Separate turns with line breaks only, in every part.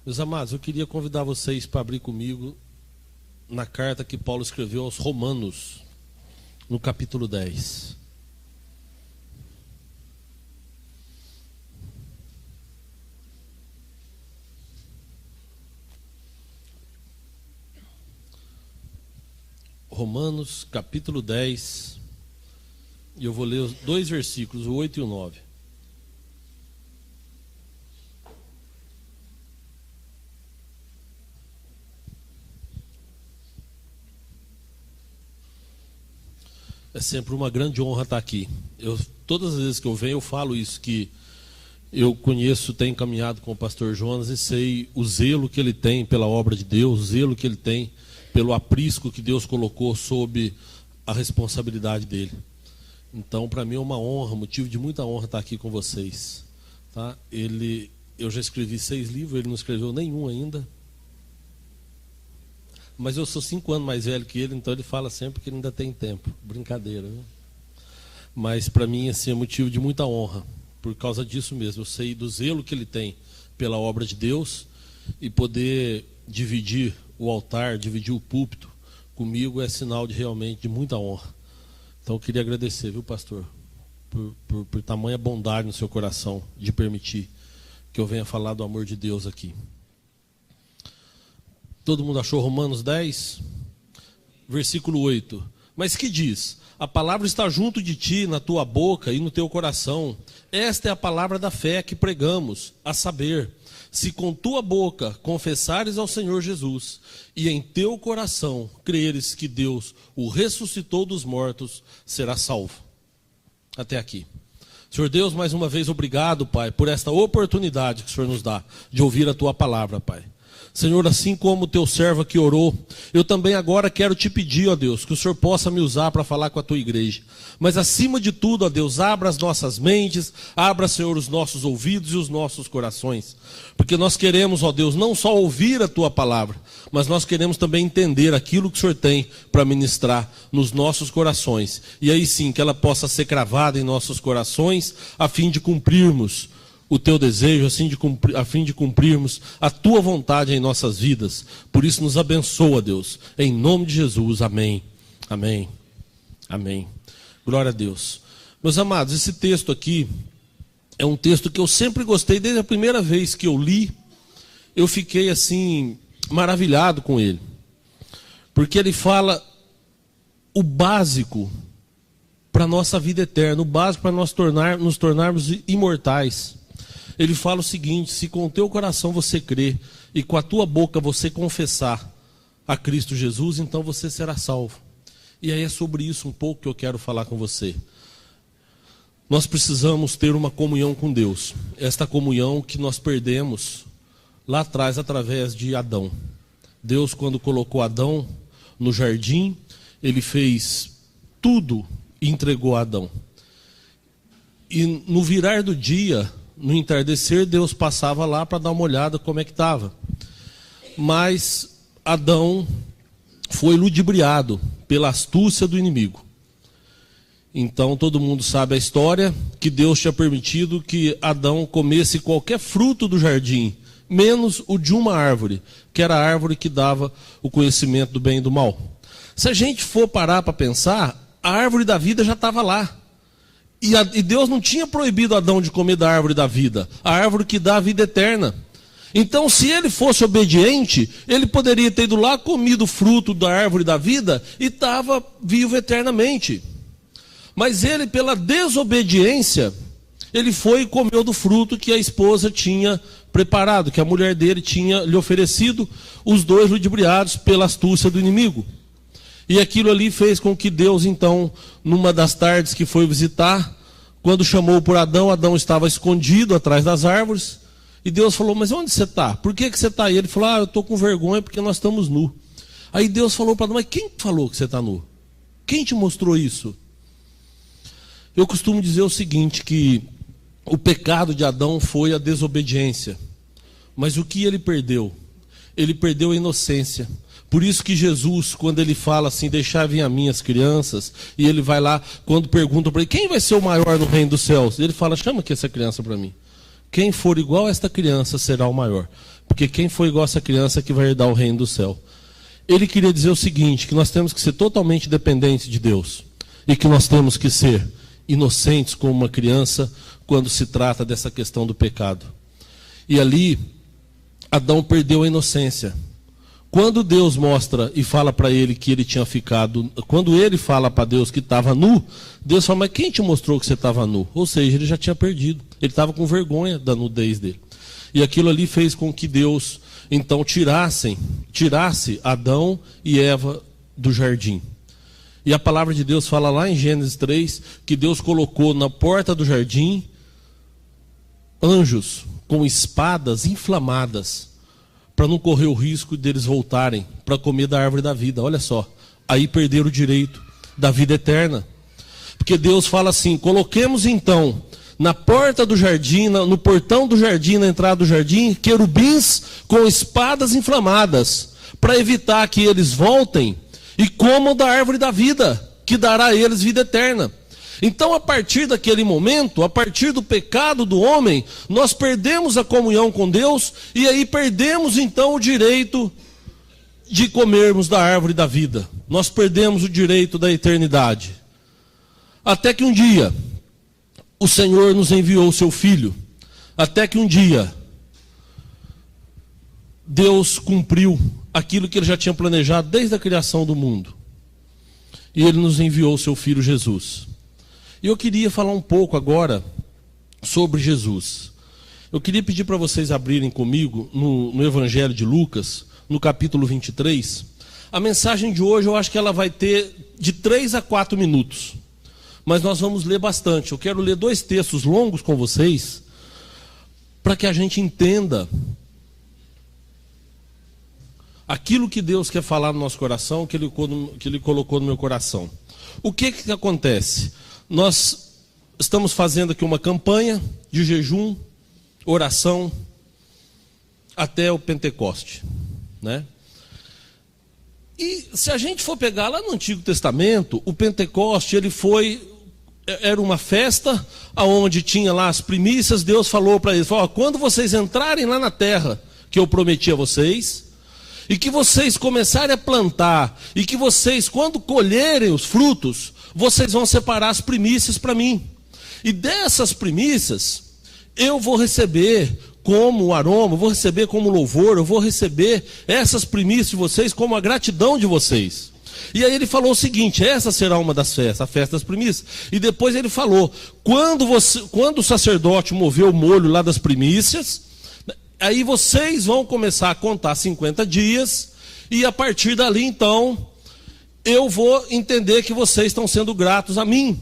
Meus amados, eu queria convidar vocês para abrir comigo na carta que Paulo escreveu aos Romanos, no capítulo 10. Romanos, capítulo 10, e eu vou ler os dois versículos, o 8 e o 9. É sempre uma grande honra estar aqui. Todas as vezes que eu venho, eu falo isso, que eu conheço, tenho caminhado com o pastor Jonas e sei o zelo que ele tem pela obra de Deus, o zelo que ele tem pelo aprisco que Deus colocou sob a responsabilidade dele. Então, para mim é uma honra, motivo de muita honra estar aqui com vocês. Tá? Eu já escrevi 6 livros, ele não escreveu nenhum ainda. Mas eu sou 5 anos mais velho que ele, então ele fala sempre que ele ainda tem tempo. Brincadeira, né? Mas para mim assim, é motivo de muita honra, por causa disso mesmo. Eu sei do zelo que ele tem pela obra de Deus, e poder dividir o altar, dividir o púlpito comigo é sinal realmente de muita honra. Então eu queria agradecer, viu, pastor, por tamanha bondade no seu coração de permitir que eu venha falar do amor de Deus aqui. Todo mundo achou Romanos 10? Versículo 8. Mas que diz? A palavra está junto de ti, na tua boca e no teu coração. Esta é a palavra da fé que pregamos, a saber, se com tua boca confessares ao Senhor Jesus e em teu coração creres que Deus o ressuscitou dos mortos, serás salvo. Até aqui. Senhor Deus, mais uma vez obrigado, Pai, por esta oportunidade que o Senhor nos dá de ouvir a tua palavra, Pai. Senhor, assim como o teu servo aqui orou, eu também agora quero te pedir, ó Deus, que o Senhor possa me usar para falar com a tua igreja. Mas acima de tudo, ó Deus, abra as nossas mentes, abra, Senhor, os nossos ouvidos e os nossos corações. Porque nós queremos, ó Deus, não só ouvir a tua palavra, mas nós queremos também entender aquilo que o Senhor tem para ministrar nos nossos corações. E aí sim, que ela possa ser cravada em nossos corações, a fim de cumprirmos o teu desejo, a fim de cumprirmos a tua vontade em nossas vidas. Por isso nos abençoa, Deus, em nome de Jesus, amém, amém, amém. Glória a Deus. Meus amados, esse texto aqui é um texto que eu sempre gostei. Desde a primeira vez que eu li, eu fiquei assim maravilhado com ele, porque ele fala o básico para a nossa vida eterna, o básico para nós nos tornarmos imortais. Ele fala o seguinte: se com o teu coração você crer e com a tua boca você confessar a Cristo Jesus, então você será salvo. E aí é sobre isso um pouco que eu quero falar com você. Nós precisamos ter uma comunhão com Deus. Esta comunhão que nós perdemos lá atrás através de Adão. Deus, quando colocou Adão no jardim, ele fez tudo e entregou a Adão. E no virar do dia, no entardecer, Deus passava lá para dar uma olhada como é que estava. Mas Adão foi ludibriado pela astúcia do inimigo. Então todo mundo sabe a história, que Deus tinha permitido que Adão comesse qualquer fruto do jardim, menos o de uma árvore, que era a árvore que dava o conhecimento do bem e do mal. Se a gente for parar para pensar, a árvore da vida já estava lá. E Deus não tinha proibido Adão de comer da árvore da vida, a árvore que dá a vida eterna. Então, se ele fosse obediente, ele poderia ter ido lá, comido o fruto da árvore da vida e estava vivo eternamente. Mas ele, pela desobediência, ele foi e comeu do fruto que a esposa tinha preparado, que a mulher dele tinha lhe oferecido, os dois ludibriados pela astúcia do inimigo. E aquilo ali fez com que Deus, então, numa das tardes que foi visitar, quando chamou por Adão, Adão estava escondido atrás das árvores. E Deus falou: mas onde você está? Por que você está aí? Ele falou: eu estou com vergonha porque nós estamos nus. Aí Deus falou para Adão: mas quem falou que você está nu? Quem te mostrou isso? Eu costumo dizer o seguinte, que o pecado de Adão foi a desobediência. Mas o que ele perdeu? Ele perdeu a inocência. Por isso que Jesus, quando ele fala assim, deixai vir a mim as crianças, e ele vai lá, quando perguntam para ele, quem vai ser o maior no reino dos céus? Ele fala: chama aqui essa criança para mim. quem for igual a esta criança será o maior. Porque quem for igual a essa criança é que vai herdar o reino do céu. Ele queria dizer o seguinte, que nós temos que ser totalmente dependentes de Deus. E que nós temos que ser inocentes como uma criança quando se trata dessa questão do pecado. E ali, Adão perdeu a inocência. Quando Deus mostra e fala para ele que ele tinha ficado... Quando ele fala para Deus que estava nu, Deus fala, mas quem te mostrou que você estava nu? Ou seja, ele já tinha perdido. Ele estava com vergonha da nudez dele. E aquilo ali fez com que Deus, então, tirasse Adão e Eva do jardim. E a palavra de Deus fala lá em Gênesis 3, que Deus colocou na porta do jardim anjos com espadas inflamadas, para não correr o risco deles voltarem para comer da árvore da vida. Olha só, aí perderam o direito da vida eterna. Porque Deus fala assim, coloquemos então na porta do jardim, no portão do jardim, na entrada do jardim, querubins com espadas inflamadas, para evitar que eles voltem e comam da árvore da vida, que dará a eles vida eterna. Então, a partir daquele momento, a partir do pecado do homem, nós perdemos a comunhão com Deus, e aí perdemos então o direito de comermos da árvore da vida. Nós perdemos o direito da eternidade. Até que um dia, o Senhor nos enviou o seu Filho. Até que um dia, Deus cumpriu aquilo que Ele já tinha planejado desde a criação do mundo. E Ele nos enviou o seu Filho Jesus. E eu queria falar um pouco agora sobre Jesus. Eu queria pedir para vocês abrirem comigo no Evangelho de Lucas, no capítulo 23. A mensagem de hoje eu acho que ela vai ter de 3 a 4 minutos. Mas nós vamos ler bastante. Eu quero ler 2 textos longos com vocês, para que a gente entenda aquilo que Deus quer falar no nosso coração, que Ele colocou no meu coração. O que acontece? Nós estamos fazendo aqui uma campanha de jejum, oração, até o Pentecoste, né? E se a gente for pegar lá no Antigo Testamento, o Pentecoste, era uma festa onde tinha lá as primícias. Deus falou para eles, quando vocês entrarem lá na terra que eu prometi a vocês, e que vocês começarem a plantar, e que vocês, quando colherem os frutos, vocês vão separar as primícias para mim. E dessas primícias, eu vou receber como aroma, vou receber como louvor, eu vou receber essas primícias de vocês como a gratidão de vocês. E aí ele falou o seguinte, essa será uma das festas, a festa das primícias. E depois ele falou, quando o sacerdote mover o molho lá das primícias, aí vocês vão começar a contar 50 dias, e a partir dali então, eu vou entender que vocês estão sendo gratos a mim,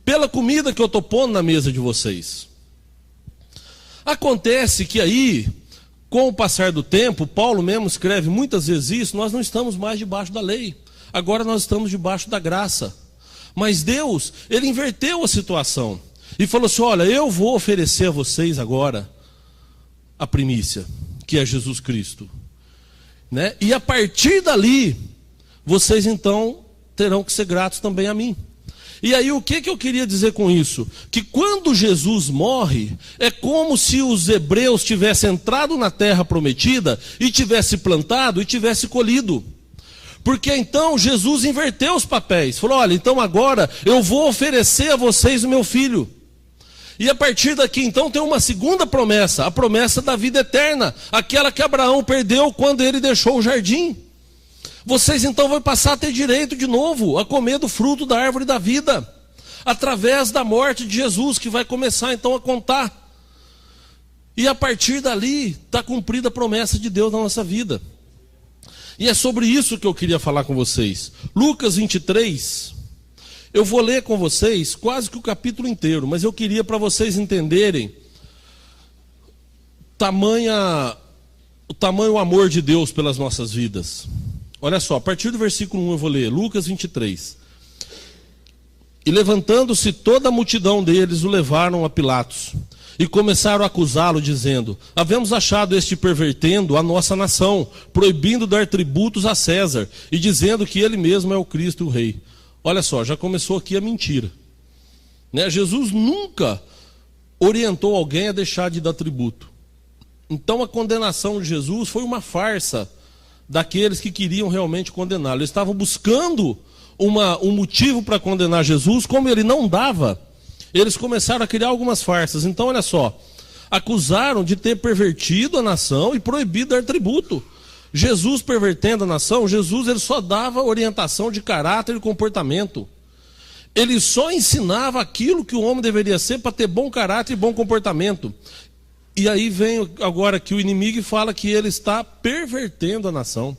pela comida que eu estou pondo na mesa de vocês. Acontece que aí, com o passar do tempo, Paulo mesmo escreve muitas vezes isso, nós não estamos mais debaixo da lei, agora nós estamos debaixo da graça. Mas Deus, Ele inverteu a situação, e falou assim, olha, eu vou oferecer a vocês agora a primícia, que é Jesus Cristo, né? E a partir dali, vocês então terão que ser gratos também a mim. E aí o que eu queria dizer com isso? Que quando Jesus morre, é como se os hebreus tivessem entrado na terra prometida, e tivessem plantado e tivessem colhido. Porque então Jesus inverteu os papéis, falou, olha, então agora eu vou oferecer a vocês o meu filho. E a partir daqui então tem uma segunda promessa, a promessa da vida eterna, aquela que Abraão perdeu quando ele deixou o jardim. Vocês então vão passar a ter direito de novo a comer do fruto da árvore da vida, através da morte de Jesus, que vai começar então a contar. E a partir dali está cumprida a promessa de Deus na nossa vida. E é sobre isso que eu queria falar com vocês. Lucas 23, eu vou ler com vocês quase que o capítulo inteiro, mas eu queria para vocês entenderem o tamanho amor de Deus pelas nossas vidas. Olha só, a partir do versículo 1 eu vou ler, Lucas 23. E levantando-se toda a multidão deles, o levaram a Pilatos. E começaram a acusá-lo, dizendo, havemos achado este pervertendo a nossa nação, proibindo dar tributos a César, e dizendo que ele mesmo é o Cristo, o Rei. Olha só, já começou aqui a mentira, né? Jesus nunca orientou alguém a deixar de dar tributo. Então a condenação de Jesus foi uma farsa daqueles que queriam realmente condená-lo. Eles estavam buscando um motivo para condenar Jesus, como ele não dava, eles começaram a criar algumas farsas. Então olha só, acusaram de ter pervertido a nação e proibido dar tributo. Jesus pervertendo a nação, Jesus ele só dava orientação de caráter e comportamento. Ele só ensinava aquilo que o homem deveria ser para ter bom caráter e bom comportamento. E aí vem agora que o inimigo fala que ele está pervertendo a nação.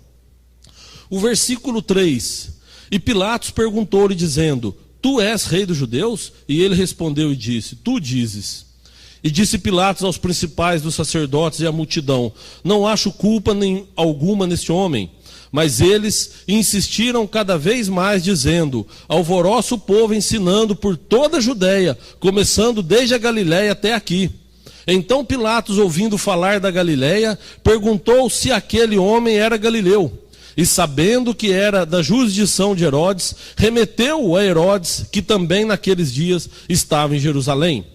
O versículo 3. E Pilatos perguntou-lhe dizendo: Tu és rei dos judeus? E ele respondeu e disse: Tu dizes. E disse Pilatos aos principais dos sacerdotes e à multidão: Não acho culpa nem alguma neste homem. Mas eles insistiram cada vez mais, dizendo: Alvoroça o povo, ensinando por toda a Judeia, começando desde a Galiléia até aqui. Então Pilatos, ouvindo falar da Galiléia, perguntou se aquele homem era galileu. E sabendo que era da jurisdição de Herodes, remeteu-o a Herodes, que também naqueles dias estava em Jerusalém.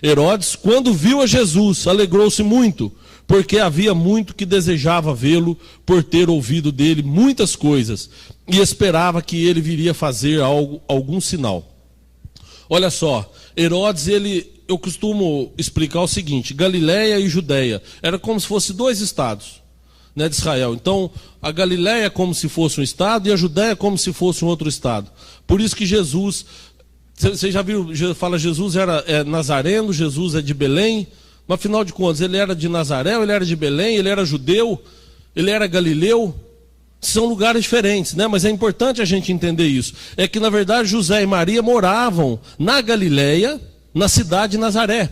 Herodes, quando viu a Jesus, alegrou-se muito, porque havia muito que desejava vê-lo, por ter ouvido dele muitas coisas, e esperava que ele viria fazer algum sinal. Olha só, Herodes, eu costumo explicar o seguinte: Galiléia e Judéia era como se fossem dois estados, né, de Israel. Então a Galiléia é como se fosse um estado e a Judéia é como se fosse um outro estado. Por isso que Jesus, você já viu, fala Jesus é nazareno, Jesus é de Belém, mas afinal de contas ele era de Nazaré, ele era de Belém, ele era judeu, ele era galileu. São lugares diferentes, né? Mas é importante a gente entender isso. É que na verdade José e Maria moravam na Galiléia, na cidade de Nazaré.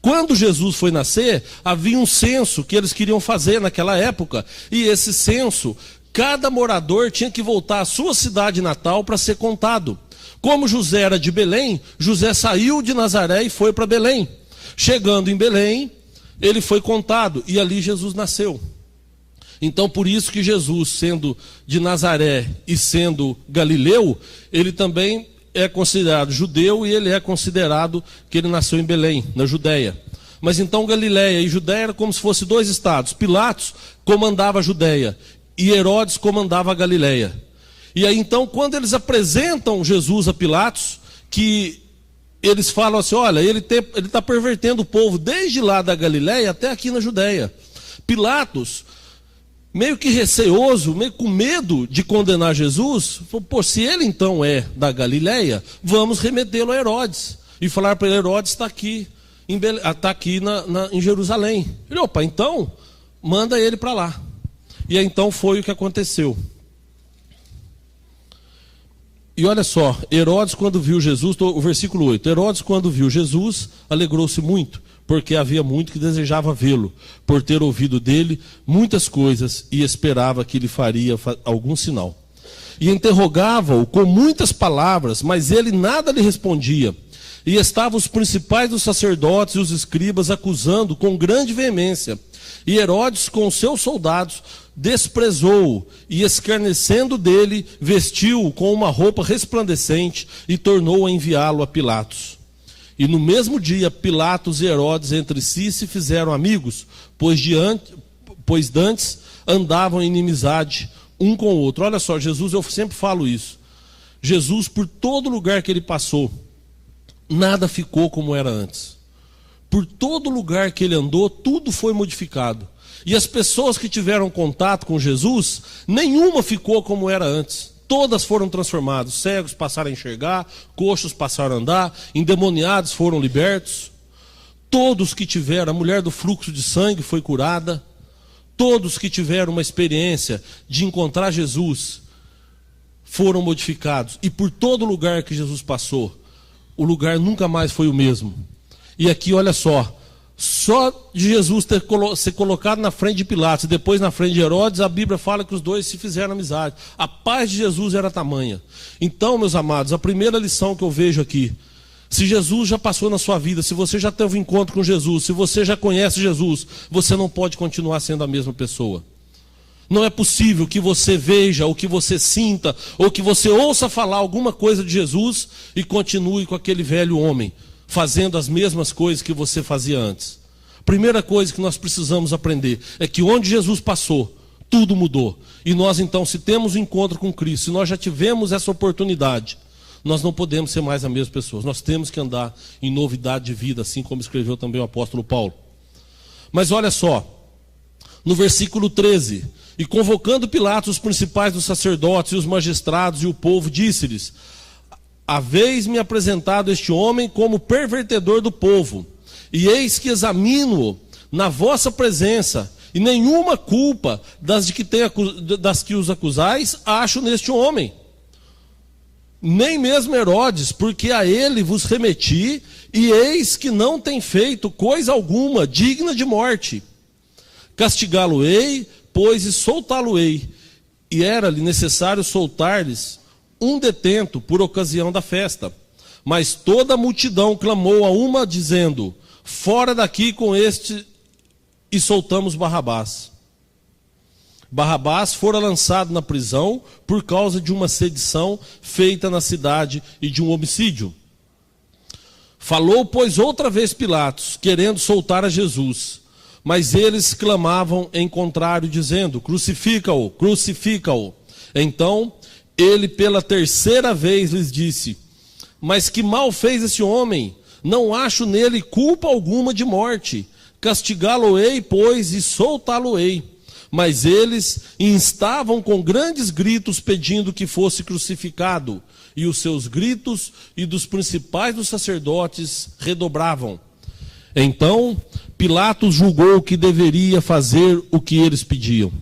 Quando Jesus foi nascer, havia um censo que eles queriam fazer naquela época. E esse censo, cada morador tinha que voltar à sua cidade natal para ser contado. Como José era de Belém, José saiu de Nazaré e foi para Belém. Chegando em Belém, ele foi contado e ali Jesus nasceu. Então por isso que Jesus, sendo de Nazaré e sendo galileu, ele também é considerado judeu e ele é considerado que ele nasceu em Belém, na Judéia. Mas então Galiléia e Judéia eram como se fossem dois estados. Pilatos comandava a Judéia e Herodes comandava a Galiléia. E aí então quando eles apresentam Jesus a Pilatos, que eles falam assim: olha, ele está pervertendo o povo desde lá da Galiléia até aqui na Judéia. Pilatos, meio que receoso, meio com medo de condenar Jesus, falou: pô, se ele então é da Galiléia, vamos remetê-lo a Herodes. E falar para ele: Herodes está aqui, em Jerusalém. Ele: opa, então manda ele para lá. E aí, então foi o que aconteceu. E olha só, Herodes quando viu Jesus, o versículo 8, Herodes quando viu Jesus, alegrou-se muito, porque havia muito que desejava vê-lo, por ter ouvido dele muitas coisas, e esperava que ele faria algum sinal. E interrogava-o com muitas palavras, mas ele nada lhe respondia. E estavam os principais dos sacerdotes e os escribas acusando com grande veemência. E Herodes com os seus soldados desprezou-o, e escarnecendo dele, vestiu-o com uma roupa resplandecente e tornou a enviá-lo a Pilatos. E no mesmo dia, Pilatos e Herodes entre si se fizeram amigos, pois dantes andavam em inimizade um com o outro. Olha só, Jesus, eu sempre falo isso. Jesus, por todo lugar que ele passou, nada ficou como era antes. Por todo lugar que ele andou, tudo foi modificado. E as pessoas que tiveram contato com Jesus, nenhuma ficou como era antes. Todas foram transformadas. Cegos passaram a enxergar, coxos passaram a andar, endemoniados foram libertos. Todos que tiveram, a mulher do fluxo de sangue foi curada. Todos que tiveram uma experiência de encontrar Jesus foram modificados. E por todo lugar que Jesus passou, o lugar nunca mais foi o mesmo. E aqui, olha só de Jesus ter ser colocado na frente de Pilatos e depois na frente de Herodes, a Bíblia fala que os dois se fizeram amizade. A paz de Jesus era tamanha. Então, meus amados, a primeira lição que eu vejo aqui: se Jesus já passou na sua vida, se você já teve um encontro com Jesus, se você já conhece Jesus, você não pode continuar sendo a mesma pessoa. Não é possível que você veja, ou que você sinta, ou que você ouça falar alguma coisa de Jesus e continue com aquele velho homem, fazendo as mesmas coisas que você fazia antes. Primeira coisa que nós precisamos aprender é que onde Jesus passou, tudo mudou. E nós então, se temos um encontro com Cristo, se nós já tivemos essa oportunidade, nós não podemos ser mais a mesma pessoa. Nós temos que andar em novidade de vida, assim como escreveu também o apóstolo Paulo. Mas olha só, no versículo 13, e convocando Pilatos os principais dos sacerdotes e os magistrados e o povo, disse-lhes: haveis-me apresentado este homem como pervertedor do povo, e eis que examino-o na vossa presença, e nenhuma culpa das que os acusais acho neste homem. Nem mesmo Herodes, porque a ele vos remeti, e eis que não tem feito coisa alguma digna de morte. Castigá-lo-ei, pois, e soltá-lo-ei. E era-lhe necessário soltar-lhes um detento por ocasião da festa. Mas toda a multidão clamou a uma, dizendo: fora daqui com este, e soltamos Barrabás. Barrabás fora lançado na prisão por causa de uma sedição feita na cidade e de um homicídio. Falou, pois, outra vez Pilatos, querendo soltar a Jesus. Mas eles clamavam em contrário, dizendo: crucifica-o, crucifica-o. Então ele pela terceira vez lhes disse: mas que mal fez esse homem? Não acho nele culpa alguma de morte. Castigá-lo-ei, pois, e soltá-lo-ei. Mas eles instavam com grandes gritos, pedindo que fosse crucificado. E os seus gritos e dos principais dos sacerdotes redobravam. Então Pilatos julgou que deveria fazer o que eles pediam.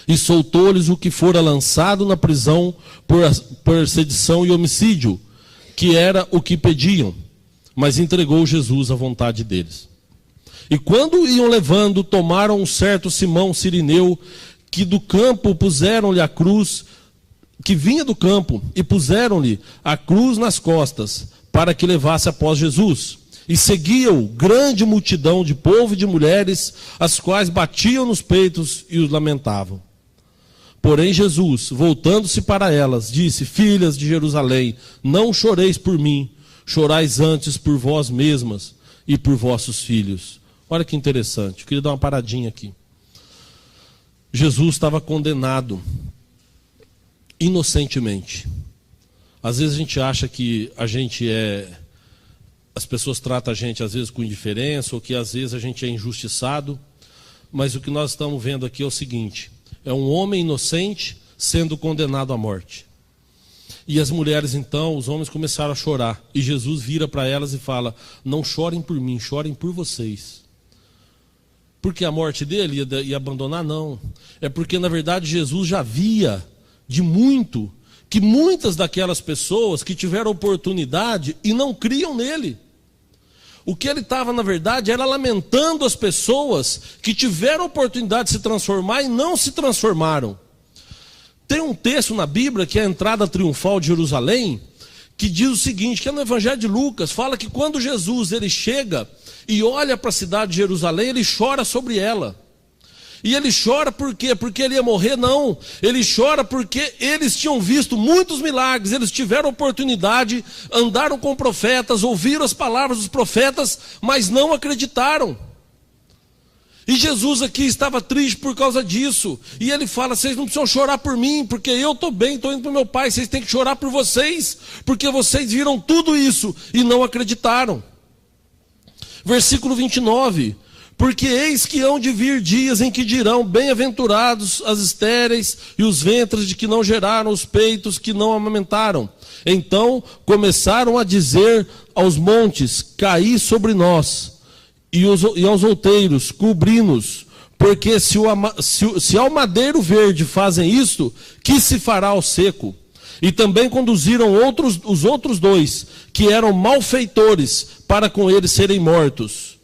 E soltou-lhes o que fora lançado na prisão por sedição e homicídio, que era o que pediam. Mas entregou Jesus à vontade deles. E quando iam levando, tomaram um certo Simão Cirineu, que do campo puseram-lhe a cruz, que vinha do campo, e puseram-lhe a cruz nas costas, para que levasse após Jesus. E seguia-o grande multidão de povo e de mulheres, as quais batiam nos peitos e os lamentavam. Porém Jesus, voltando-se para elas, disse: filhas de Jerusalém, não choreis por mim, chorais antes por vós mesmas e por vossos filhos. Olha que interessante, eu queria dar uma paradinha aqui. Jesus estava condenado inocentemente. Às vezes a gente acha que as pessoas tratam a gente às vezes com indiferença, ou que às vezes a gente é injustiçado, mas o que nós estamos vendo aqui é o seguinte: é um homem inocente sendo condenado à morte. E as mulheres então, os homens começaram a chorar, e Jesus vira para elas e fala: não chorem por mim, chorem por vocês. Porque a morte dele ia abandonar? Não. É porque na verdade Jesus já via de muito que muitas daquelas pessoas que tiveram oportunidade e não criam nele. O que ele estava, na verdade, era lamentando as pessoas que tiveram oportunidade de se transformar e não se transformaram. Tem um texto na Bíblia, que é a entrada triunfal de Jerusalém, que diz o seguinte, que é no Evangelho de Lucas, fala que quando Jesus ele chega e olha para a cidade de Jerusalém, ele chora sobre ela. E ele chora por quê? Porque ele ia morrer? Não. Ele chora porque eles tinham visto muitos milagres, eles tiveram oportunidade, andaram com profetas, ouviram as palavras dos profetas, mas não acreditaram. E Jesus aqui estava triste por causa disso. E ele fala: vocês não precisam chorar por mim, porque eu estou bem, estou indo para o meu Pai. Vocês têm que chorar por vocês, porque vocês viram tudo isso e não acreditaram. Versículo 29. Porque eis que hão de vir dias em que dirão: bem-aventurados as estéreis e os ventres de que não geraram, os peitos que não amamentaram. Então começaram a dizer aos montes: caí sobre nós, e aos outeiros: cobri-nos. Porque se ao madeiro verde fazem isto, que se fará ao seco? E também conduziram os outros dois, que eram malfeitores, para com eles serem mortos.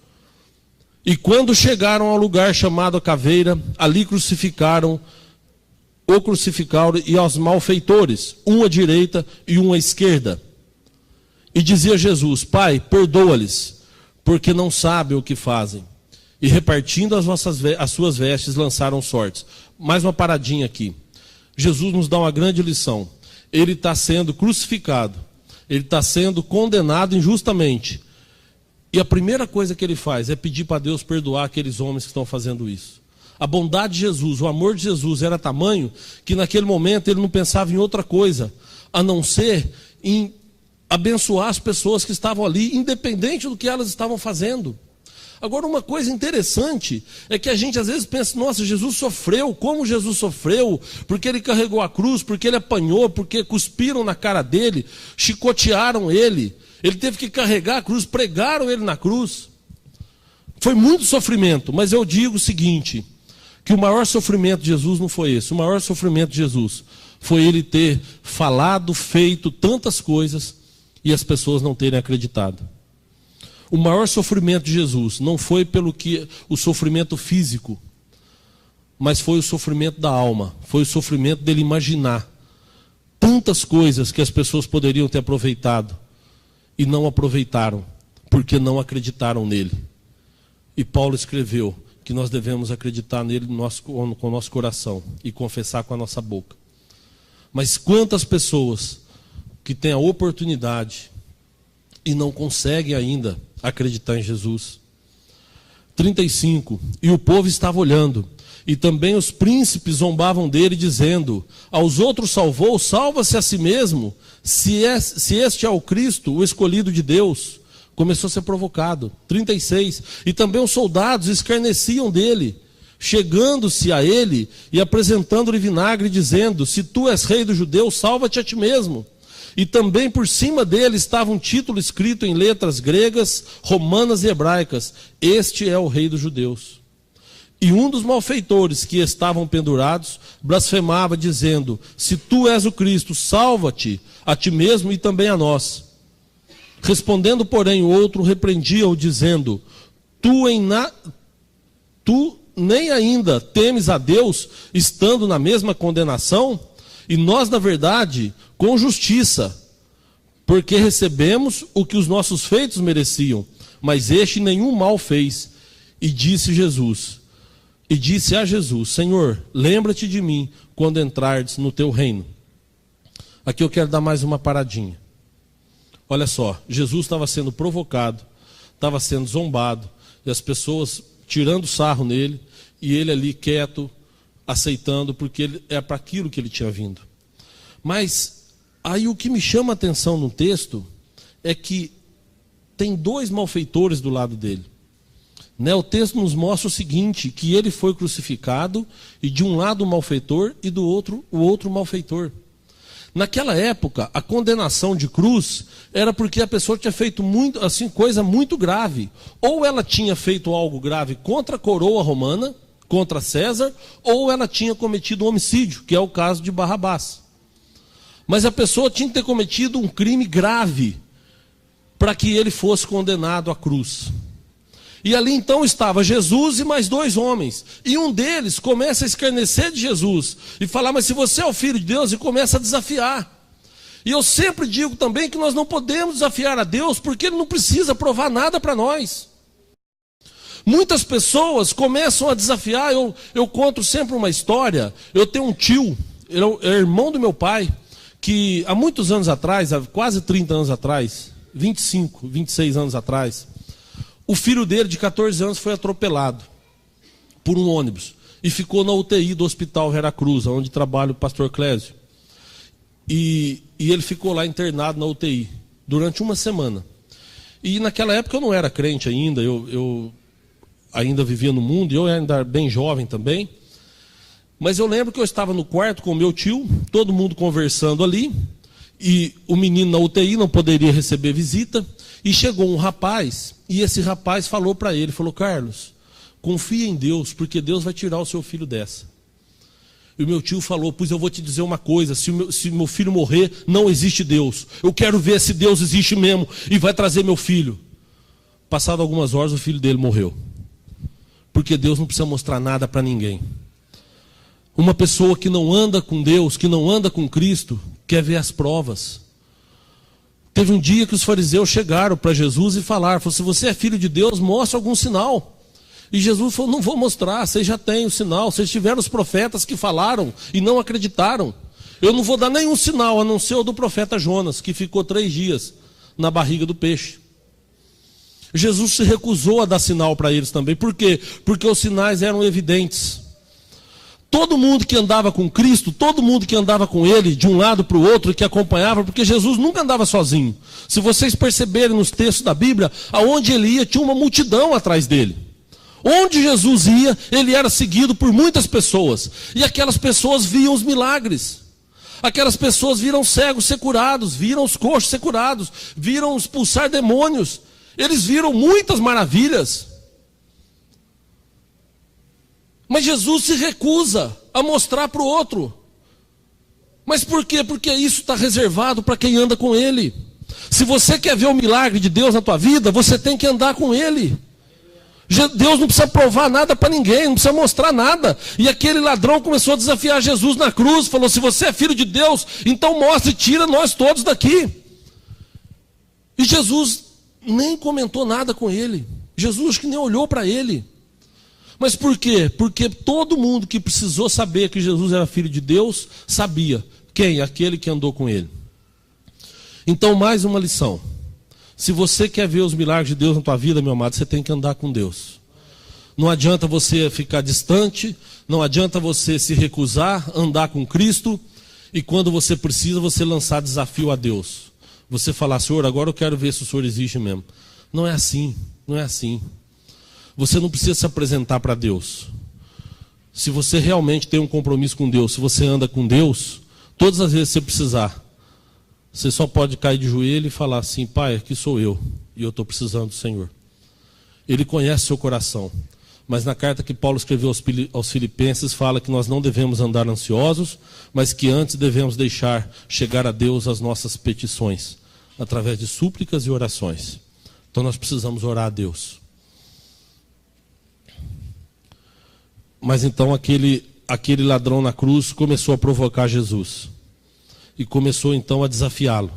E quando chegaram ao lugar chamado a Caveira, ali crucificaram e aos malfeitores, um à direita e um à esquerda. E dizia Jesus: Pai, perdoa-lhes, porque não sabem o que fazem. E repartindo as suas vestes, lançaram sortes. Mais uma paradinha aqui. Jesus nos dá uma grande lição. Ele está sendo crucificado, ele está sendo condenado injustamente. E a primeira coisa que ele faz é pedir para Deus perdoar aqueles homens que estão fazendo isso. A bondade de Jesus, o amor de Jesus era tamanho que naquele momento ele não pensava em outra coisa, a não ser em abençoar as pessoas que estavam ali, independente do que elas estavam fazendo. Agora, uma coisa interessante é que a gente às vezes pensa, nossa, Jesus sofreu, como Jesus sofreu? Porque ele carregou a cruz, porque ele apanhou, porque cuspiram na cara dele, chicotearam ele, ele teve que carregar a cruz, pregaram ele na cruz. Foi muito sofrimento, mas eu digo o seguinte, que o maior sofrimento de Jesus não foi esse. O maior sofrimento de Jesus foi ele ter falado, feito tantas coisas e as pessoas não terem acreditado. O maior sofrimento de Jesus não foi o sofrimento físico, mas foi o sofrimento da alma, foi o sofrimento dele imaginar tantas coisas que as pessoas poderiam ter aproveitado e não aproveitaram, porque não acreditaram nele. E Paulo escreveu que nós devemos acreditar nele com o nosso coração e confessar com a nossa boca. Mas quantas pessoas que têm a oportunidade e não conseguem ainda acreditar em Jesus. 35. E o povo estava olhando, e também os príncipes zombavam dele, dizendo: aos outros salvou, salva-se a si mesmo, se este é o Cristo, o escolhido de Deus. Começou a ser provocado. 36. E também os soldados escarneciam dele, chegando-se a ele e apresentando-lhe vinagre, dizendo: se tu és rei dos judeus, salva-te a ti mesmo. E também por cima dele estava um título escrito em letras gregas, romanas e hebraicas: este é o rei dos judeus. E um dos malfeitores que estavam pendurados blasfemava, dizendo: se tu és o Cristo, salva-te a ti mesmo e também a nós. Respondendo, porém, o outro repreendia-o, dizendo: tu nem ainda temes a Deus, estando na mesma condenação? E nós, na verdade, com justiça, porque recebemos o que os nossos feitos mereciam, mas este nenhum mal fez. E disse a Jesus: Senhor, lembra-te de mim quando entrares no teu reino. Aqui eu quero dar mais uma paradinha. Olha só, Jesus estava sendo provocado, estava sendo zombado, e as pessoas tirando sarro nele, e ele ali quieto, aceitando, porque é para aquilo que ele tinha vindo. Mas aí o que me chama a atenção no texto é que tem dois malfeitores do lado dele. O texto nos mostra o seguinte, que ele foi crucificado, e de um lado o malfeitor e do outro o outro malfeitor. Naquela época, a condenação de cruz era porque a pessoa tinha feito coisa muito grave. Ou ela tinha feito algo grave contra a coroa romana, contra César, ou ela tinha cometido um homicídio, que é o caso de Barrabás. Mas a pessoa tinha que ter cometido um crime grave para que ele fosse condenado à cruz. E ali então estava Jesus e mais dois homens. E um deles começa a escarnecer de Jesus e falar: mas se você é o Filho de Deus, e começa a desafiar. E eu sempre digo também que nós não podemos desafiar a Deus, porque Ele não precisa provar nada para nós. Muitas pessoas começam a desafiar. Eu conto sempre uma história. Eu tenho um tio, ele é irmão do meu pai, que há muitos anos atrás, há quase 30 anos atrás, 25, 26 anos atrás, o filho dele de 14 anos foi atropelado por um ônibus e ficou na UTI do Hospital Veracruz, onde trabalha o pastor Clésio. E ele ficou lá internado na UTI durante uma semana. E naquela época eu não era crente ainda, eu ainda vivia no mundo, e eu ainda era bem jovem também. Mas eu lembro que eu estava no quarto com o meu tio, todo mundo conversando ali, e o menino na UTI não poderia receber visita, e chegou um rapaz, e esse rapaz falou para ele, falou: Carlos, confia em Deus, porque Deus vai tirar o seu filho dessa. E o meu tio falou: pois eu vou te dizer uma coisa, se meu filho morrer, não existe Deus. Eu quero ver se Deus existe mesmo, e vai trazer meu filho. Passado algumas horas, o filho dele morreu. Porque Deus não precisa mostrar nada para ninguém. Uma pessoa que não anda com Deus, que não anda com Cristo, quer ver as provas. Teve um dia que os fariseus chegaram para Jesus e falaram: se você é filho de Deus, mostre algum sinal. E Jesus falou: não vou mostrar, vocês já têm o sinal, vocês tiveram os profetas que falaram e não acreditaram. Eu não vou dar nenhum sinal, a não ser o do profeta Jonas, que ficou 3 dias na barriga do peixe. Jesus se recusou a dar sinal para eles também. Por quê? Porque os sinais eram evidentes. Todo mundo que andava com Cristo, todo mundo que andava com Ele, de um lado para o outro, que acompanhava, porque Jesus nunca andava sozinho. Se vocês perceberem nos textos da Bíblia, aonde Ele ia, tinha uma multidão atrás dele. Onde Jesus ia, Ele era seguido por muitas pessoas. E aquelas pessoas viam os milagres. Aquelas pessoas viram cegos ser curados, viram os coxos ser curados, viram expulsar demônios. Eles viram muitas maravilhas. Mas Jesus se recusa a mostrar para o outro. Mas por quê? Porque isso está reservado para quem anda com Ele. Se você quer ver o milagre de Deus na tua vida, você tem que andar com Ele. Deus não precisa provar nada para ninguém, não precisa mostrar nada. E aquele ladrão começou a desafiar Jesus na cruz, falou: se você é filho de Deus, então mostre e tira nós todos daqui. E Jesus nem comentou nada com ele. Jesus acho que nem olhou para ele. Mas por quê? Porque todo mundo que precisou saber que Jesus era filho de Deus, sabia. Quem? Aquele que andou com ele. Então, mais uma lição. Se você quer ver os milagres de Deus na tua vida, meu amado, você tem que andar com Deus. Não adianta você ficar distante, não adianta você se recusar a andar com Cristo, e quando você precisa, você lançar desafio a Deus. Você falar: Senhor, agora eu quero ver se o Senhor existe mesmo. Não é assim, não é assim. Você não precisa se apresentar para Deus. Se você realmente tem um compromisso com Deus, se você anda com Deus, todas as vezes que você precisar, você só pode cair de joelho e falar assim: Pai, aqui sou eu, e eu estou precisando do Senhor. Ele conhece seu coração. Mas na carta que Paulo escreveu aos Filipenses, fala que nós não devemos andar ansiosos, mas que antes devemos deixar chegar a Deus as nossas petições, através de súplicas e orações. Então nós precisamos orar a Deus. Mas então aquele ladrão na cruz começou a provocar Jesus. E começou então a desafiá-lo.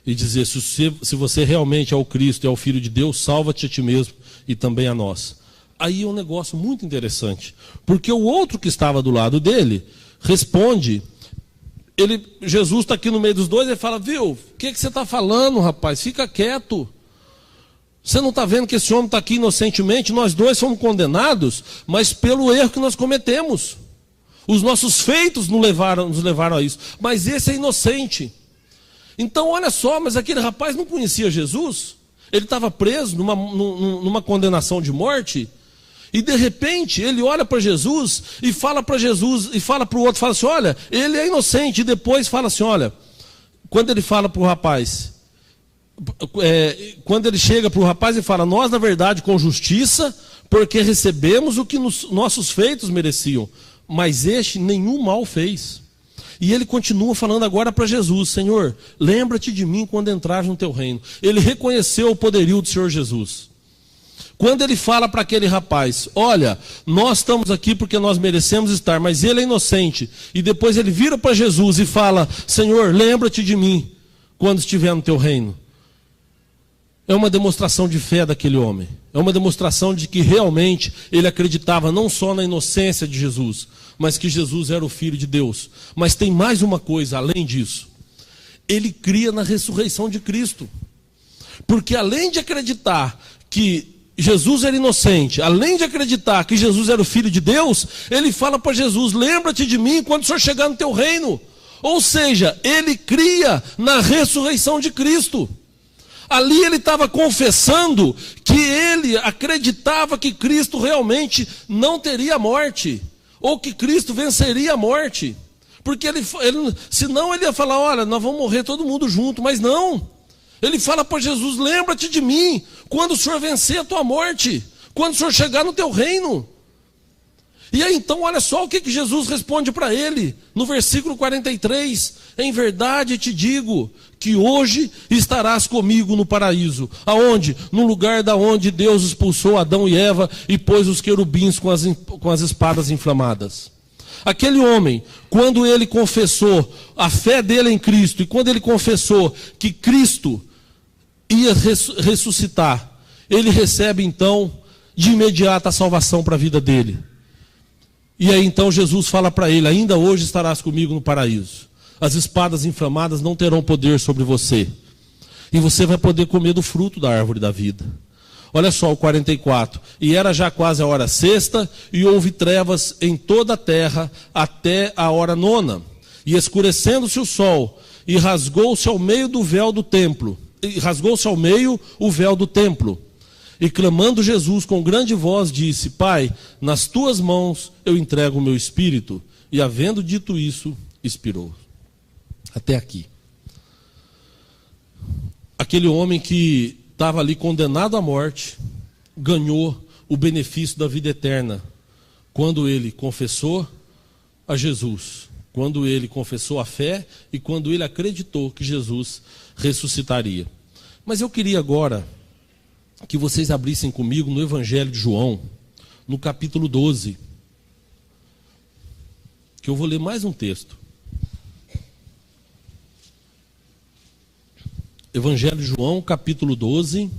E dizer: se você realmente é o Cristo, é o Filho de Deus, salva-te a ti mesmo e também a nós. Aí é um negócio muito interessante. Porque o outro que estava do lado dele responde. Jesus está aqui no meio dos dois e ele fala: viu, o que você está falando, rapaz? Fica quieto. Você não está vendo que esse homem está aqui inocentemente? Nós dois somos condenados, mas pelo erro que nós cometemos. Os nossos feitos nos levaram a isso. Mas esse é inocente. Então olha só, mas aquele rapaz não conhecia Jesus. Ele estava preso numa condenação de morte. E de repente ele olha para Jesus e fala para Jesus, e fala para o outro, fala assim: olha, ele é inocente. E depois fala assim: olha, quando ele fala para o rapaz, quando ele chega para o rapaz e fala: nós na verdade com justiça, porque recebemos o que nossos feitos mereciam, mas este nenhum mal fez. E ele continua falando agora para Jesus: Senhor, lembra-te de mim quando entrares no teu reino. Ele reconheceu o poderio do Senhor Jesus. Quando ele fala para aquele rapaz: olha, nós estamos aqui porque nós merecemos estar, mas ele é inocente. E depois ele vira para Jesus e fala: Senhor, lembra-te de mim quando estiver no teu reino. É uma demonstração de fé daquele homem. É uma demonstração de que realmente ele acreditava não só na inocência de Jesus, mas que Jesus era o Filho de Deus. Mas tem mais uma coisa além disso. Ele cria na ressurreição de Cristo. Porque além de acreditar que Jesus era inocente, além de acreditar que Jesus era o Filho de Deus, ele fala para Jesus: lembra-te de mim quando o Senhor chegar no teu reino. Ou seja, ele cria na ressurreição de Cristo. Ali ele estava confessando que ele acreditava que Cristo realmente não teria morte, ou que Cristo venceria a morte. Porque senão ele ia falar: olha, nós vamos morrer todo mundo junto. Mas não. Ele fala para Jesus: lembra-te de mim quando o Senhor vencer a tua morte, quando o Senhor chegar no teu reino. E aí então olha só o que Jesus responde para ele, no versículo 43, em verdade te digo, que hoje estarás comigo no paraíso. Aonde? No lugar da onde Deus expulsou Adão e Eva e pôs os querubins com as espadas inflamadas. Aquele homem, quando ele confessou a fé dele em Cristo, e quando ele confessou que Cristo ia ressuscitar, ele recebe então de imediato a salvação para a vida dele. E aí então Jesus fala para ele: ainda hoje estarás comigo no paraíso. As espadas inflamadas não terão poder sobre você. E você vai poder comer do fruto da árvore da vida. Olha só o 44. E era já quase a hora sexta, e houve trevas em toda a terra até a hora nona. E escurecendo-se o sol, e rasgou-se ao meio do véu do templo. E rasgou-se ao meio o véu do templo. E clamando Jesus com grande voz, disse: Pai, nas tuas mãos eu entrego o meu espírito. E havendo dito isso, expirou. Até aqui. Aquele homem que estava ali condenado à morte, ganhou o benefício da vida eterna, quando ele confessou a Jesus, quando ele confessou a fé e quando ele acreditou que Jesus ressuscitaria. Mas eu queria agora que vocês abrissem comigo no Evangelho de João, no capítulo 12, que eu vou ler mais um texto. Evangelho de João, capítulo 12,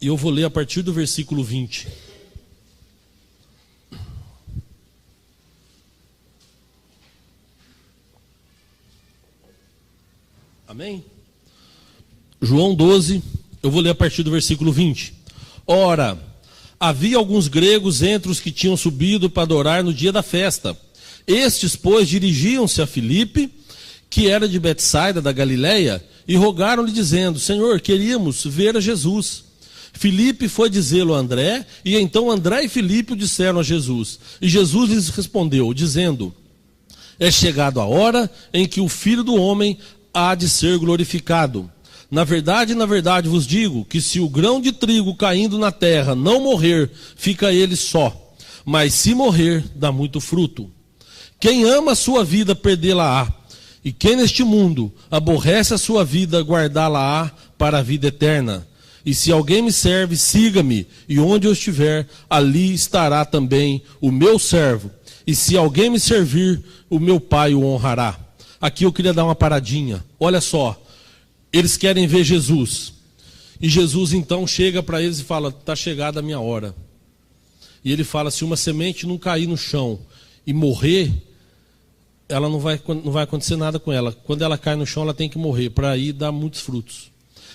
e eu vou ler a partir do versículo 20. Amém? João 12, eu vou ler a partir do versículo 20. Ora, havia alguns gregos entre os que tinham subido para adorar no dia da festa. Estes, pois, dirigiam-se a Filipe, que era de Betsaida da Galileia, e rogaram-lhe dizendo: Senhor, queríamos ver a Jesus. Filipe foi dizê-lo a André, e então André e Filipe o disseram a Jesus. E Jesus lhes respondeu, dizendo: É chegada a hora em que o Filho do Homem há de ser glorificado. Na verdade vos digo, que se o grão de trigo caindo na terra não morrer, fica ele só. Mas se morrer, dá muito fruto. Quem ama a sua vida, perdê-la-á. E quem neste mundo aborrece a sua vida, guardá-la-á para a vida eterna. E se alguém me serve, siga-me, e onde eu estiver, ali estará também o meu servo. E se alguém me servir, o meu Pai o honrará. Aqui eu queria dar uma paradinha. Olha só, eles querem ver Jesus. E Jesus então chega para eles e fala: está chegada a minha hora. E ele fala: se uma semente não cair no chão e morrer, ela não vai acontecer nada com ela. Quando ela cai no chão, ela tem que morrer, para aí dar muitos frutos.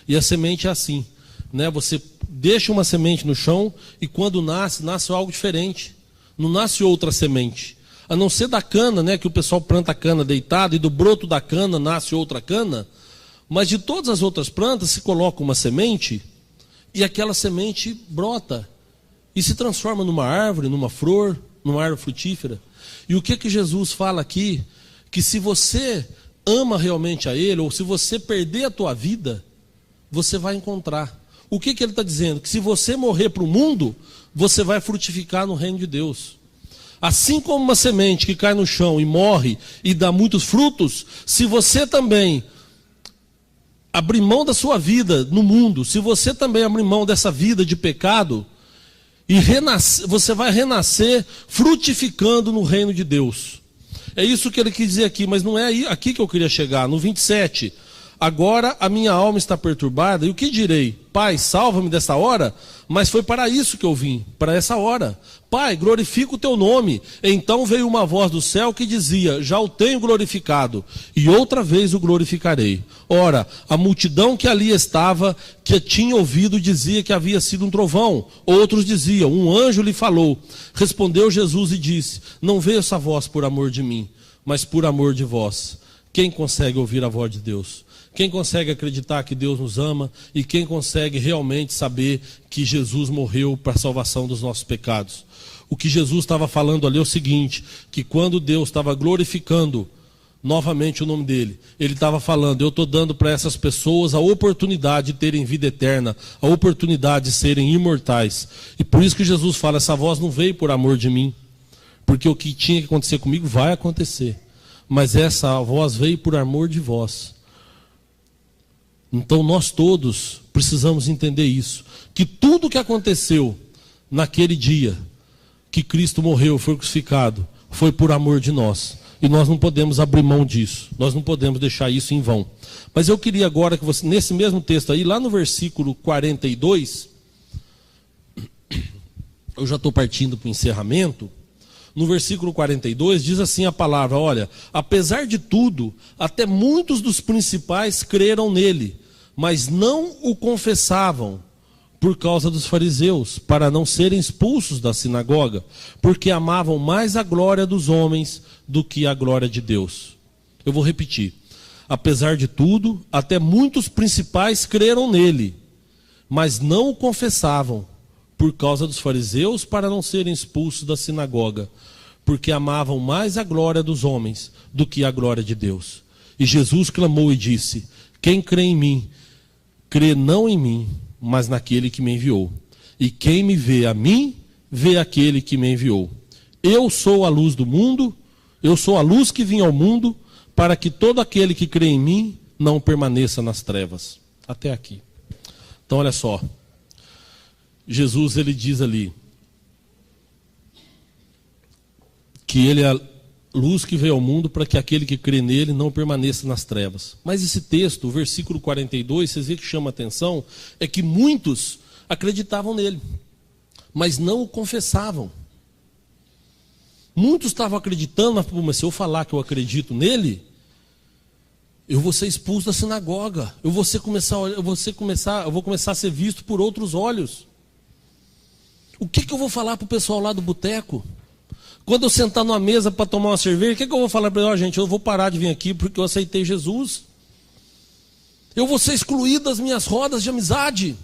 E a semente é assim, né? Você deixa uma semente no chão e quando nasce algo diferente. Não nasce outra semente. A não ser da cana, né? Que o pessoal planta a cana deitado e do broto da cana nasce outra cana. Mas de todas as outras plantas se coloca uma semente e aquela semente brota e se transforma numa árvore, numa flor, numa árvore frutífera. E o que Jesus fala aqui? Que se você ama realmente a Ele, ou se você perder a tua vida, você vai encontrar. O que ele está dizendo? Que se você morrer para o mundo, você vai frutificar no reino de Deus. Assim como uma semente que cai no chão e morre e dá muitos frutos, se você também abrir mão da sua vida no mundo, se você também abrir mão dessa vida de pecado, e você vai renascer frutificando no reino de Deus. É isso que ele quis dizer aqui, mas não é aqui que eu queria chegar. No 27, agora a minha alma está perturbada, e o que direi? Pai, salva-me dessa hora? Mas foi para isso que eu vim, para essa hora. Pai, glorifica o teu nome. Então veio uma voz do céu que dizia: já o tenho glorificado, e outra vez o glorificarei. Ora, a multidão que ali estava, que tinha ouvido, dizia que havia sido um trovão. Outros diziam: um anjo lhe falou. Respondeu Jesus e disse: não veio essa voz por amor de mim, mas por amor de vós. Quem consegue ouvir a voz de Deus? Quem consegue acreditar que Deus nos ama e quem consegue realmente saber que Jesus morreu para a salvação dos nossos pecados? O que Jesus estava falando ali é o seguinte, que quando Deus estava glorificando novamente o nome dele, ele estava falando: eu estou dando para essas pessoas a oportunidade de terem vida eterna, a oportunidade de serem imortais. E por isso que Jesus fala: essa voz não veio por amor de mim, porque o que tinha que acontecer comigo vai acontecer, mas essa voz veio por amor de vós. Então nós todos precisamos entender isso, que tudo que aconteceu naquele dia que Cristo morreu, foi crucificado, foi por amor de nós. E nós não podemos abrir mão disso, nós não podemos deixar isso em vão. Mas eu queria agora que você, nesse mesmo texto aí, lá no versículo 42, eu já estou partindo para o encerramento. No versículo 42 diz assim a palavra: olha, apesar de tudo, até muitos dos principais creram nele, mas não o confessavam por causa dos fariseus, para não serem expulsos da sinagoga, porque amavam mais a glória dos homens do que a glória de Deus. Eu vou repetir. Apesar de tudo, até muitos principais creram nele, mas não o confessavam por causa dos fariseus, para não serem expulsos da sinagoga, porque amavam mais a glória dos homens do que a glória de Deus. E Jesus clamou e disse: quem crê em mim, crê não em mim, mas naquele que me enviou. E quem me vê a mim, vê aquele que me enviou. Eu sou a luz do mundo, eu sou a luz que vim ao mundo, para que todo aquele que crê em mim não permaneça nas trevas. Até aqui. Então olha só. Jesus, ele diz ali que ele é a luz que veio ao mundo para que aquele que crê nele não permaneça nas trevas. Mas esse texto, o versículo 42, vocês veem que chama a atenção, é que muitos acreditavam nele, mas não o confessavam. Muitos estavam acreditando, mas se eu falar que eu acredito nele, eu vou ser expulso da sinagoga, eu vou começar a ser visto por outros olhos. O que eu vou falar para o pessoal lá do boteco? Quando eu sentar numa mesa para tomar uma cerveja, o que eu vou falar para eles? Gente, eu vou parar de vir aqui porque eu aceitei Jesus. Eu vou ser excluído das minhas rodas de amizade.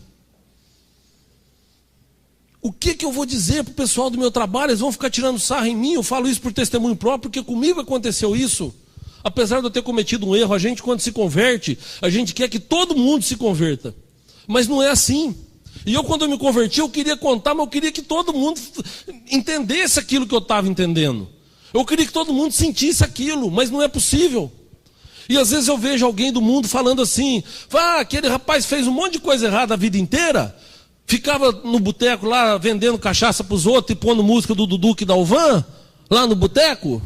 O que eu vou dizer para o pessoal do meu trabalho? Eles vão ficar tirando sarro em mim? Eu falo isso por testemunho próprio, porque comigo aconteceu isso. Apesar de eu ter cometido um erro, a gente quando se converte, a gente quer que todo mundo se converta. Mas não é assim. E eu quando eu me converti, eu queria contar, mas eu queria que todo mundo entendesse aquilo que eu estava entendendo. Eu queria que todo mundo sentisse aquilo, mas não é possível. E às vezes eu vejo alguém do mundo falando assim: aquele rapaz fez um monte de coisa errada a vida inteira, ficava no boteco lá vendendo cachaça para os outros e pondo música do Dudu e da Alvan, lá no boteco.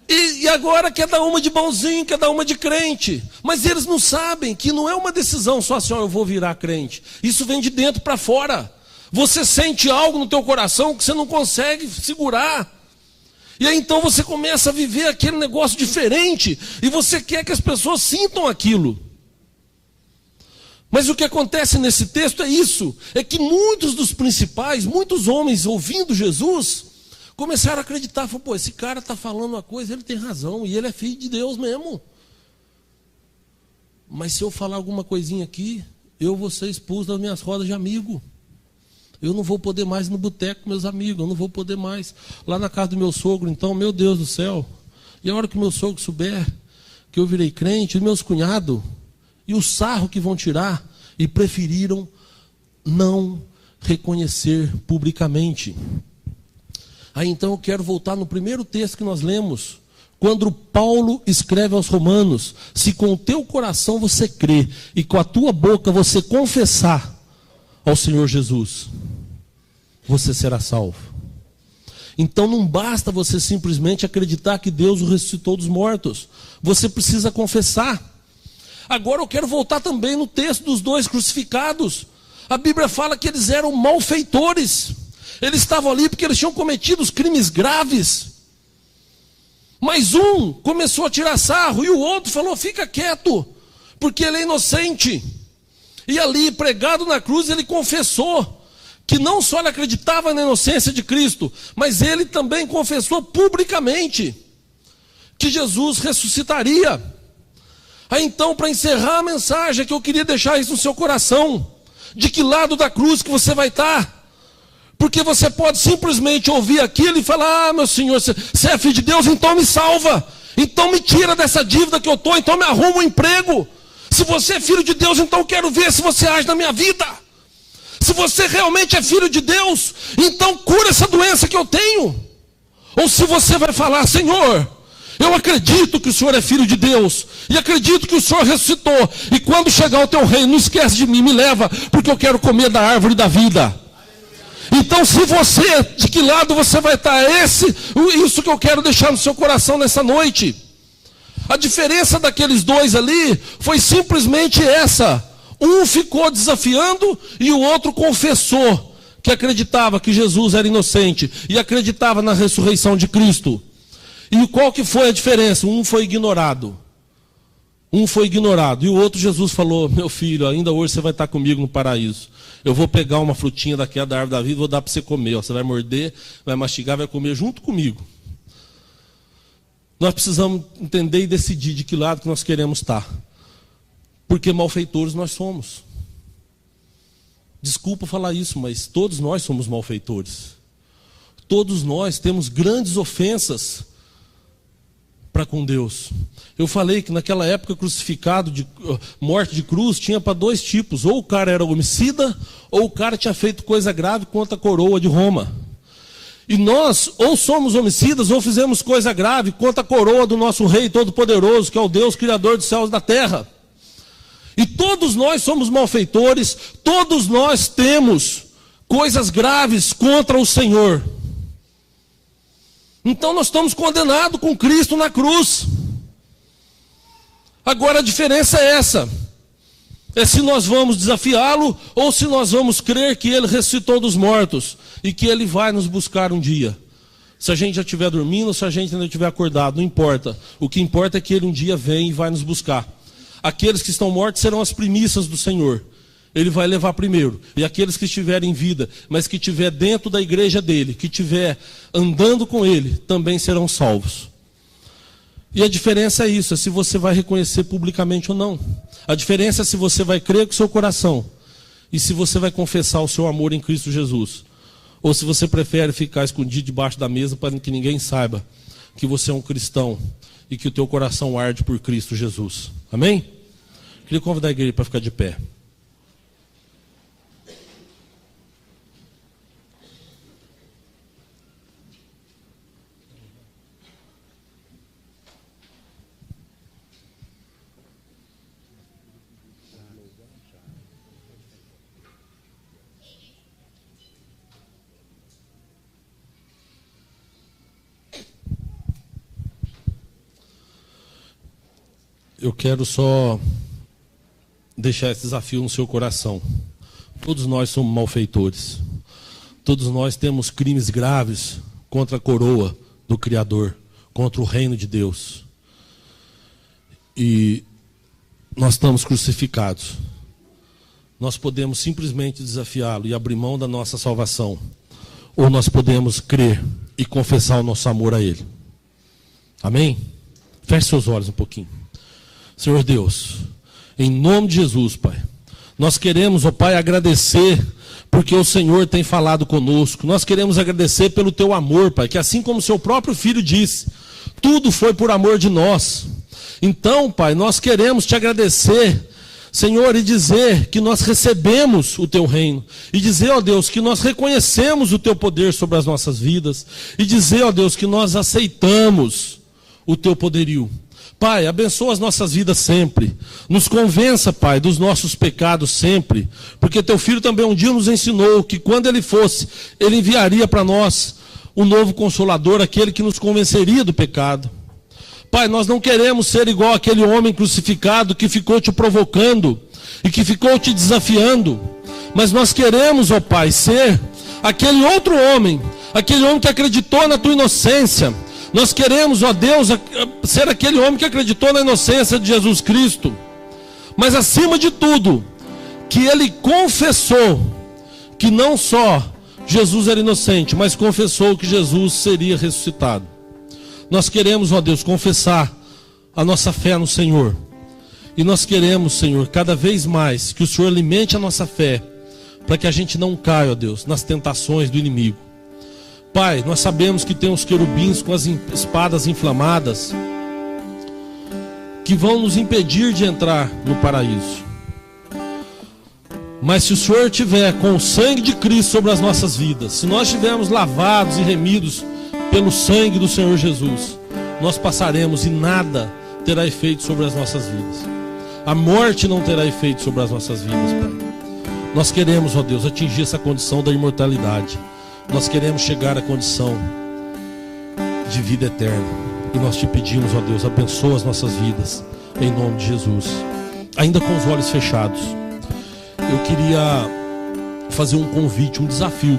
E agora quer dar uma de bonzinho, quer dar uma de crente. Mas eles não sabem que não é uma decisão só assim: eu vou virar crente. Isso vem de dentro para fora. Você sente algo no teu coração que você não consegue segurar. E aí então você começa a viver aquele negócio diferente. E você quer que as pessoas sintam aquilo. Mas o que acontece nesse texto é isso. É que muitos dos principais, muitos homens ouvindo Jesus, começaram a acreditar. Falaram: esse cara está falando uma coisa, ele tem razão. E ele é filho de Deus mesmo. Mas se eu falar alguma coisinha aqui, eu vou ser expulso das minhas rodas de amigo. Eu não vou poder mais ir no boteco com meus amigos. Eu não vou poder mais lá na casa do meu sogro. Então, meu Deus do céu. E a hora que meu sogro souber que eu virei crente, os meus cunhados, e o sarro que vão tirar, e preferiram não reconhecer publicamente. Aí então eu quero voltar no primeiro texto que nós lemos, quando Paulo escreve aos Romanos: se com o teu coração você crê e com a tua boca você confessar ao Senhor Jesus, você será salvo. Então não basta você simplesmente acreditar que Deus o ressuscitou dos mortos, você precisa confessar. Agora eu quero voltar também no texto dos dois crucificados. A Bíblia fala que eles eram malfeitores. Eles estavam ali porque eles tinham cometido crimes graves. Mas um começou a tirar sarro e o outro falou: fica quieto, porque ele é inocente. E ali, pregado na cruz, ele confessou que não só ele acreditava na inocência de Cristo, mas ele também confessou publicamente que Jesus ressuscitaria. Aí então, para encerrar a mensagem, que eu queria deixar isso no seu coração: de que lado da cruz que você vai estar? Porque você pode simplesmente ouvir aquilo e falar: meu Senhor, você é filho de Deus, então me salva, então me tira dessa dívida que eu estou, então me arruma um emprego. Se você é filho de Deus, então eu quero ver se você age na minha vida. Se você realmente é filho de Deus, então cura essa doença que eu tenho. Ou se você vai falar: Senhor, eu acredito que o Senhor é filho de Deus, e acredito que o Senhor ressuscitou, e quando chegar o teu reino, não esquece de mim, me leva, porque eu quero comer da árvore da vida. Então, se você, de que lado você vai estar? Isso que eu quero deixar no seu coração nessa noite. A diferença daqueles dois ali foi simplesmente essa: um ficou desafiando e o outro confessou que acreditava que Jesus era inocente e acreditava na ressurreição de Cristo. E qual que foi a diferença? Um foi ignorado, Um foi ignorado, e o outro Jesus falou: meu filho, ainda hoje você vai estar comigo no paraíso. Eu vou pegar uma frutinha daquela da árvore da vida e vou dar para você comer. Você vai morder, vai mastigar, vai comer junto comigo. Nós precisamos entender e decidir de que lado que nós queremos estar. Porque malfeitores nós somos. Desculpa falar isso, mas todos nós somos malfeitores. Todos nós temos grandes ofensas para com Deus. Eu falei que naquela época crucificado, de morte de cruz, tinha para dois tipos: ou o cara era homicida, ou o cara tinha feito coisa grave contra a coroa de Roma. E nós ou somos homicidas ou fizemos coisa grave contra a coroa do nosso Rei Todo-Poderoso, que é o Deus Criador dos céus e da terra. E todos nós somos malfeitores, todos nós temos coisas graves contra o Senhor. Então nós estamos condenados com Cristo na cruz. Agora a diferença é essa: é se nós vamos desafiá-lo ou se nós vamos crer que ele ressuscitou dos mortos e que ele vai nos buscar um dia. Se a gente já estiver dormindo ou se a gente ainda estiver acordado, não importa. O que importa é que ele um dia vem e vai nos buscar. Aqueles que estão mortos serão as primícias do Senhor. Ele vai levar primeiro. E aqueles que estiverem em vida, mas que estiver dentro da igreja dele, que estiver andando com ele, também serão salvos. E a diferença é isso: é se você vai reconhecer publicamente ou não. A diferença é se você vai crer com o seu coração e se você vai confessar o seu amor em Cristo Jesus. Ou se você prefere ficar escondido debaixo da mesa para que ninguém saiba que você é um cristão e que o teu coração arde por Cristo Jesus. Amém? Queria convidar a igreja para ficar de pé. Eu quero só deixar esse desafio no seu coração. Todos nós somos malfeitores. Todos nós temos crimes graves contra a coroa do Criador, contra o reino de Deus. E nós estamos crucificados. Nós podemos simplesmente desafiá-lo e abrir mão da nossa salvação. Ou nós podemos crer e confessar o nosso amor a Ele. Amém? Feche seus olhos um pouquinho. Senhor Deus, em nome de Jesus, Pai, nós queremos, ó Pai, agradecer porque o Senhor tem falado conosco. Nós queremos agradecer pelo Teu amor, Pai, que assim como o Seu próprio Filho disse, tudo foi por amor de nós. Então, Pai, nós queremos Te agradecer, Senhor, e dizer que nós recebemos o Teu reino. E dizer, ó Deus, que nós reconhecemos o Teu poder sobre as nossas vidas. E dizer, ó Deus, que nós aceitamos o Teu poderio. Pai, abençoa as nossas vidas sempre. Nos convença, Pai, dos nossos pecados sempre. Porque Teu Filho também um dia nos ensinou que quando Ele fosse, Ele enviaria para nós um novo Consolador, aquele que nos convenceria do pecado. Pai, nós não queremos ser igual aquele homem crucificado que ficou Te provocando e que ficou Te desafiando. Mas nós queremos, ó Pai, ser aquele outro homem, aquele homem que acreditou na Tua inocência. Nós queremos, ó Deus, ser aquele homem que acreditou na inocência de Jesus Cristo. Mas acima de tudo, que ele confessou que não só Jesus era inocente, mas confessou que Jesus seria ressuscitado. Nós queremos, ó Deus, confessar a nossa fé no Senhor. E nós queremos, Senhor, cada vez mais que o Senhor alimente a nossa fé, para que a gente não caia, ó Deus, nas tentações do inimigo. Pai, nós sabemos que tem os querubins com as espadas inflamadas que vão nos impedir de entrar no paraíso. Mas se o Senhor tiver com o sangue de Cristo sobre as nossas vidas, se nós estivermos lavados e remidos pelo sangue do Senhor Jesus, nós passaremos e nada terá efeito sobre as nossas vidas. A morte não terá efeito sobre as nossas vidas, Pai. Nós queremos, ó Deus, atingir essa condição da imortalidade. Nós queremos chegar à condição de vida eterna. E nós Te pedimos, ó Deus, abençoa as nossas vidas, em nome de Jesus. Ainda com os olhos fechados, eu queria fazer um convite, um desafio.